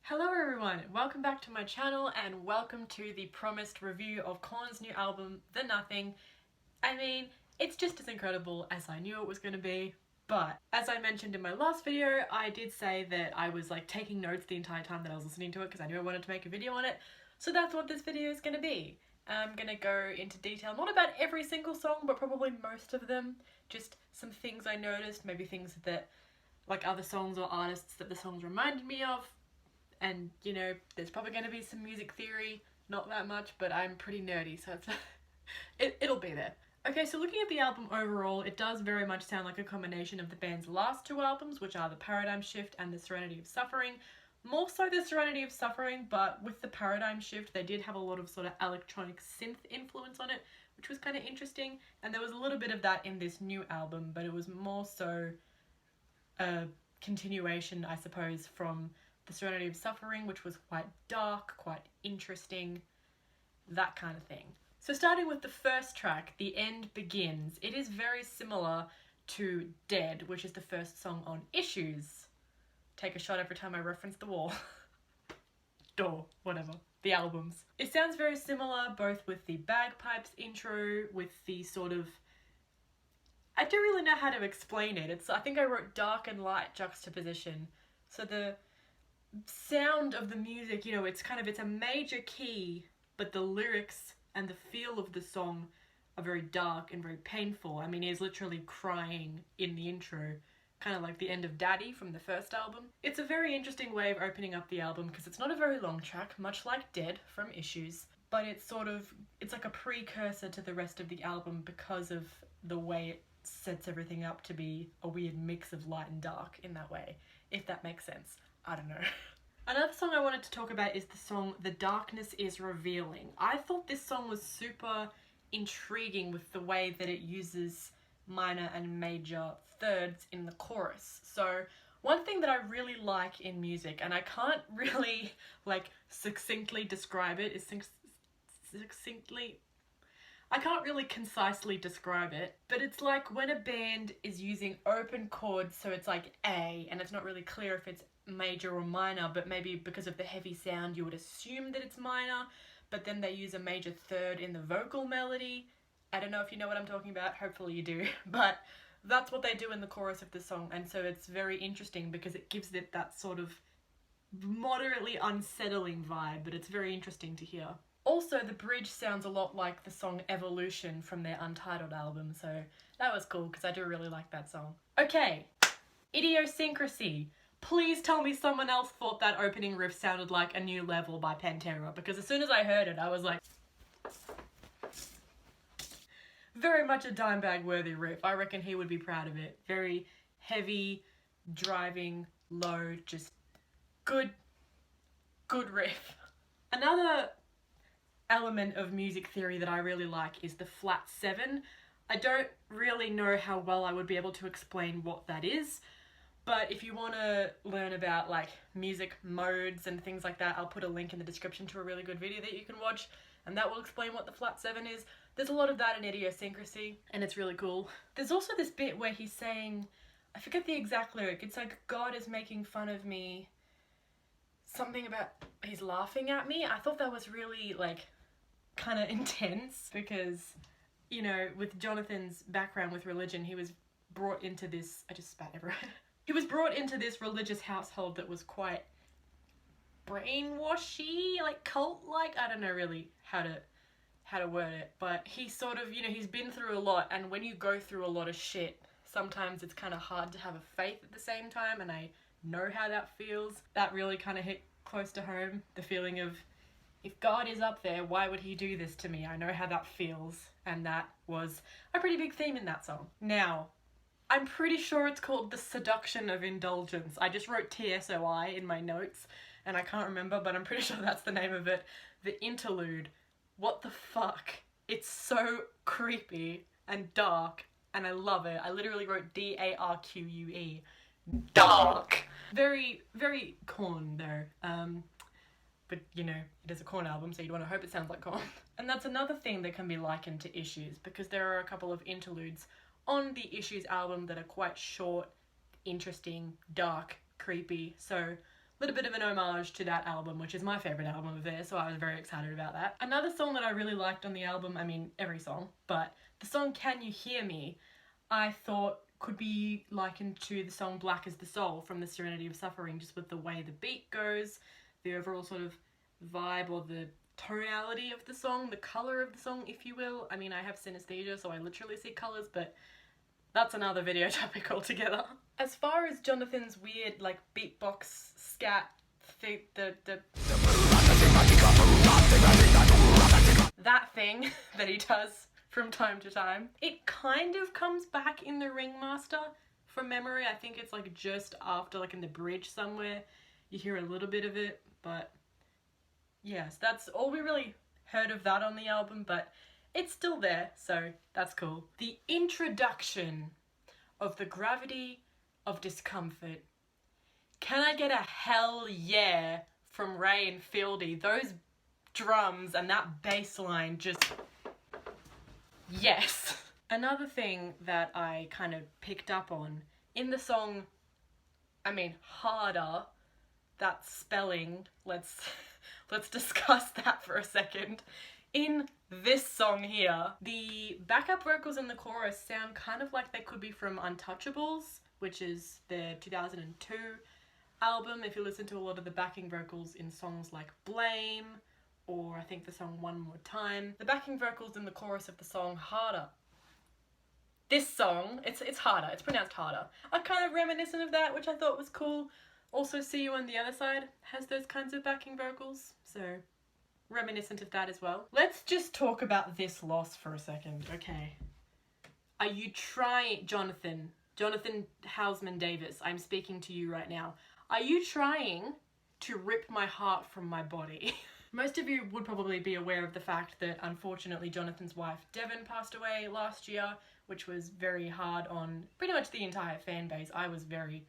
Hello everyone, welcome back to my channel and welcome to the promised review of Korn's new album, The Nothing. I mean, it's just as incredible as I knew it was going to be, but as I mentioned in my last video, I did say that I was like taking notes the entire time that I was listening to it because I knew I wanted to make a video on it, so that's what this video is going to be. I'm going to go into detail, not about every single song, but probably most of them, just some things I noticed, maybe things that like other songs or artists that the songs reminded me of. And, you know, there's probably going to be some music theory, not that much, but I'm pretty nerdy, so it'll be there. Okay, so looking at the album overall, it does very much sound like a combination of the band's last two albums, which are The Paradigm Shift and The Serenity of Suffering. More so The Serenity of Suffering, but with The Paradigm Shift, they did have a lot of sort of electronic synth influence on it, which was kind of interesting, and there was a little bit of that in this new album, but it was more so a continuation, I suppose, from The Serenity of Suffering, which was quite dark, quite interesting, that kind of thing. So starting with the first track, The End Begins, it is very similar to Dead, which is the first song on Issues. Take a shot every time I reference The Wall. Door, whatever. The albums. It sounds very similar, both with the bagpipes intro, with the sort of... I don't really know how to explain it. I think I wrote dark and light juxtaposition. So the sound of the music, you know, it's a major key, but the lyrics and the feel of the song are very dark and very painful. I mean, he's literally crying in the intro, kind of like the end of Daddy from the first album. It's a very interesting way of opening up the album because it's not a very long track, much like Dead from Issues, but it's like a precursor to the rest of the album because of the way it sets everything up to be a weird mix of light and dark in that way, if that makes sense. I don't know. Another song I wanted to talk about is the song The Darkness is Revealing. I thought this song was super intriguing with the way that it uses minor and major thirds in the chorus. So one thing that I really like in music, and I can't really like succinctly describe it, I can't really concisely describe it, but it's like when a band is using open chords, so it's like A, and it's not really clear if it's major or minor, but maybe because of the heavy sound you would assume that it's minor, but then they use a major third in the vocal melody. I don't know if you know what I'm talking about, hopefully you do, but that's what they do in the chorus of the song, and so it's very interesting because it gives it that sort of moderately unsettling vibe, but it's very interesting to hear. Also, the bridge sounds a lot like the song Evolution from their Untitled album, so that was cool because I do really like that song. Okay, Idiosyncrasy. Please tell me someone else thought that opening riff sounded like A New Level by Pantera, because as soon as I heard it, I was like... Very much a Dimebag worthy riff. I reckon he would be proud of it. Very heavy, driving, low, just good riff. Another element of music theory that I really like is the flat 7. I don't really know how well I would be able to explain what that is, but if you want to learn about like music modes and things like that, I'll put a link in the description to a really good video that you can watch, and that will explain what the flat 7 is. There's a lot of that in Idiosyncrasy, and it's really cool. There's also this bit where he's saying, I forget the exact lyric, it's like, God is making fun of me, something about he's laughing at me. I thought that was really like kind of intense because, you know, with Jonathan's background with religion, he was brought into this, I just spat everywhere. He was brought into this religious household that was quite brainwashy, like cult-like. I don't know really how to word it, but he sort of, you know, he's been through a lot, and when you go through a lot of shit, sometimes it's kind of hard to have a faith at the same time, and I know how that feels. That really kind of hit close to home, the feeling of, if God is up there, why would he do this to me? I know how that feels, and that was a pretty big theme in that song. Now, I'm pretty sure it's called The Seduction of Indulgence. I just wrote TSOI in my notes, and I can't remember, but I'm pretty sure that's the name of it. The interlude. What the fuck? It's so creepy and dark, and I love it. I literally wrote D-A-R-Q-U-E. Dark! Very, very Korn though. But you know, it is a Korn album, so you'd want to hope it sounds like Korn. And that's another thing that can be likened to Issues, because there are a couple of interludes on the Issues album that are quite short, interesting, dark, creepy. So little bit of an homage to that album, which is my favourite album of theirs, so I was very excited about that. Another song that I really liked on the album, I mean every song, but the song Can You Hear Me, I thought could be likened to the song Black is the Soul from The Serenity of Suffering, just with the way the beat goes, the overall sort of vibe or the tonality of the song, the colour of the song, if you will. I mean, I have synesthesia, so I literally see colours, but that's another video topic altogether. As far as Jonathan's weird, like, beatbox, scat, that thing that he does from time to time, it kind of comes back in the Ringmaster from memory. I think it's like just after, like in the bridge somewhere, you hear a little bit of it, but yes, that's all we really heard of that on the album, but it's still there, so that's cool. The introduction of the gravity of discomfort. Can I get a hell yeah from Ray and Fieldy? Those drums and that bass line just... yes! Another thing that I kind of picked up on in the song, I mean, Harder, that spelling, let's discuss that for a second. In this song here, the backup vocals in the chorus sound kind of like they could be from Untouchables, which is their 2002 album. If you listen to a lot of the backing vocals in songs like Blame, or I think the song One More Time, the backing vocals in the chorus of the song Harder. This song, it's harder, it's pronounced harder. Are kind of reminiscent of that, which I thought was cool. Also, See You on the Other Side has those kinds of backing vocals, so reminiscent of that as well. Let's just talk about this loss for a second, okay? Are you trying, Jonathan Hausman Davis, I'm speaking to you right now. Are you trying to rip my heart from my body? Most of you would probably be aware of the fact that unfortunately Jonathan's wife Devon passed away last year, which was very hard on pretty much the entire fan base. I was very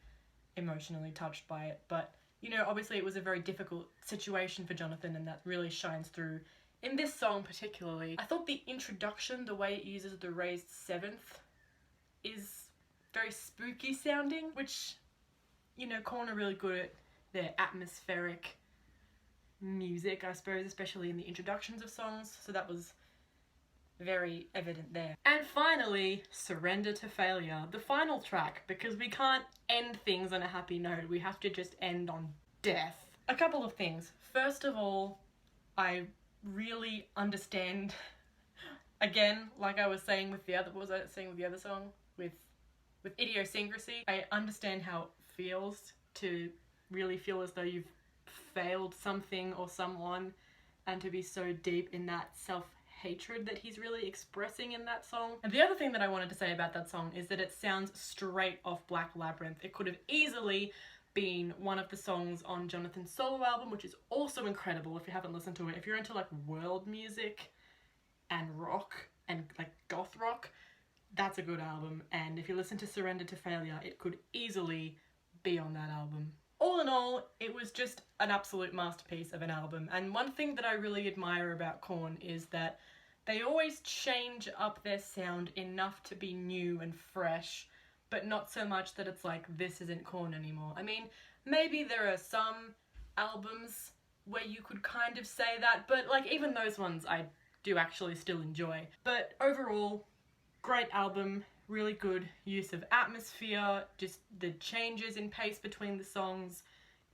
emotionally touched by it, but you know, obviously it was a very difficult situation for Jonathan, and that really shines through in this song particularly. I thought the introduction, the way it uses the raised seventh, is very spooky sounding, which, you know, Korn are really good at their atmospheric music, I suppose, especially in the introductions of songs, so that was very evident there. And finally, Surrender to Failure, the final track, because we can't end things on a happy note, we have to just end on death. A couple of things. First of all, I really understand, again, like I was saying with the other, what was I saying with the other song? With Idiosyncrasy, I understand how it feels to really feel as though you've failed something or someone, and to be so deep in that self-hatred that he's really expressing in that song. And the other thing that I wanted to say about that song is that it sounds straight off Black Labyrinth. It could have easily been one of the songs on Jonathan's solo album, which is also incredible if you haven't listened to it. If you're into like world music and rock and like goth rock, that's a good album. And if you listen to Surrender to Failure, it could easily be on that album. All in all, it was just an absolute masterpiece of an album, and one thing that I really admire about Korn is that they always change up their sound enough to be new and fresh, but not so much that it's like, this isn't Korn anymore. I mean, maybe there are some albums where you could kind of say that, but like even those ones I do actually still enjoy. But overall, great album. Really good use of atmosphere, just the changes in pace between the songs,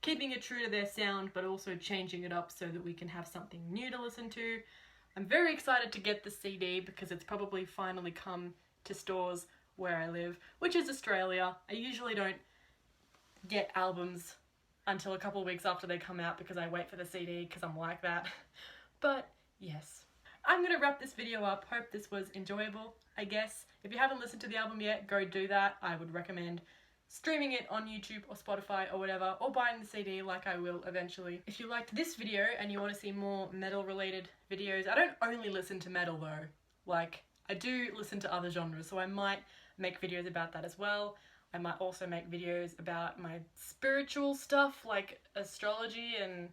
keeping it true to their sound but also changing it up so that we can have something new to listen to. I'm very excited to get the CD because it's probably finally come to stores where I live, which is Australia. I usually don't get albums until a couple of weeks after they come out because I wait for the CD because I'm like that. But yes. I'm going to wrap this video up. Hope this was enjoyable, I guess. If you haven't listened to the album yet, go do that. I would recommend streaming it on YouTube or Spotify or whatever, or buying the CD like I will eventually. If you liked this video and you want to see more metal related videos, I don't only listen to metal though. Like, I do listen to other genres, so I might make videos about that as well. I might also make videos about my spiritual stuff, like astrology and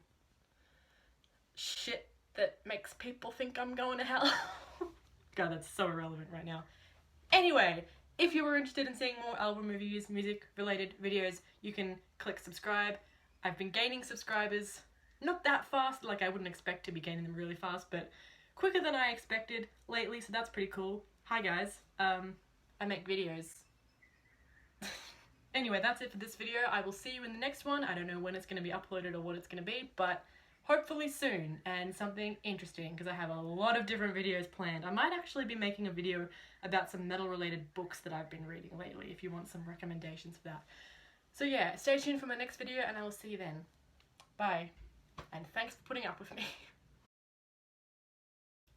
shit that makes people think I'm going to hell. God, that's so irrelevant right now. Anyway, if you were interested in seeing more album reviews, music related videos, you can click subscribe. I've been gaining subscribers, not that fast, like I wouldn't expect to be gaining them really fast, but quicker than I expected lately, so that's pretty cool. Hi guys, I make videos. Anyway, that's it for this video. I will see you in the next one. I don't know when it's going to be uploaded or what it's going to be, but hopefully soon, and something interesting, because I have a lot of different videos planned. I might actually be making a video about some metal related books that I've been reading lately, if you want some recommendations for that. So yeah, stay tuned for my next video, and I will see you then. Bye, and thanks for putting up with me.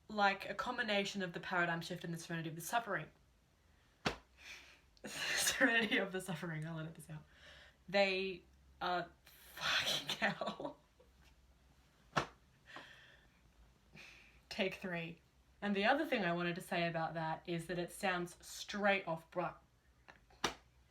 Like a combination of the paradigm shift and the serenity of the suffering. Serenity of the suffering, I'll edit this out. They are fucking hell. Take 3. And the other thing I wanted to say about that is that it sounds straight off